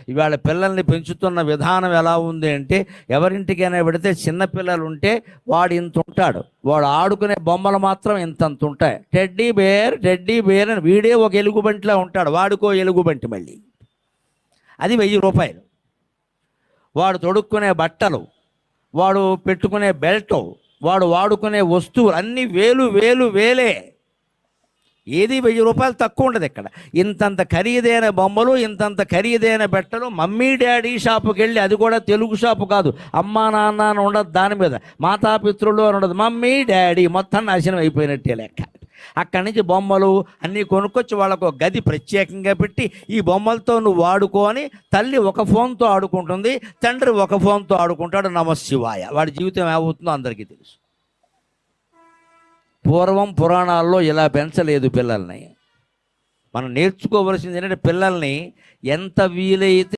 ఇవాళ పిల్లల్ని పెంచుతున్న విధానం ఎలా ఉంది అంటే, ఎవరింటికైనా పెడితే చిన్నపిల్లలు ఉంటే వాడు ఇంత ఉంటాడు, వాడు ఆడుకునే బొమ్మలు మాత్రం ఇంతంత ఉంటాయి. టెడ్డీ బేర్ అని వీడే ఒక ఎలుగుబంటిలా ఉంటాడు, వాడుకో ఎలుగుబంటి మళ్ళీ. అది 1000 రూపాయలు. వాడు తొడుక్కునే బట్టలు, వాడు పెట్టుకునే బెల్టు, వాడు వాడుకునే వస్తువులు అన్నీ వేలే. ఏది 1000 రూపాయలు తక్కువ ఉండదు ఇక్కడ. ఇంతంత ఖరీదైన బొమ్మలు, ఇంతంత ఖరీదైన బట్టలు. మమ్మీ డాడీ షాపుకి వెళ్ళి, అది కూడా తెలుగు షాపు కాదు, అమ్మా నాన్న అని ఉండదు, దాని మీద మాతాపితృలు అని ఉండదు, మమ్మీ డాడీ, మొత్తం నాశనం అయిపోయినట్టే లెక్క. అక్కడి నుంచి బొమ్మలు అన్నీ కొనుక్కొచ్చి వాళ్ళకు గది ప్రత్యేకంగా పెట్టి, ఈ బొమ్మలతో నువ్వు ఆడుకో అని తల్లి ఒక ఫోన్తో ఆడుకుంటుంది, తండ్రి ఒక ఫోన్తో ఆడుకుంటాడు. నమశివాయ. వాడి జీవితం ఏమవుతుందో అందరికీ తెలుసు. పూర్వం పురాణాల్లో ఇలా పెంచలేదు పిల్లల్ని. మనం నేర్చుకోవలసింది ఏంటంటే, పిల్లల్ని ఎంత వీలైతే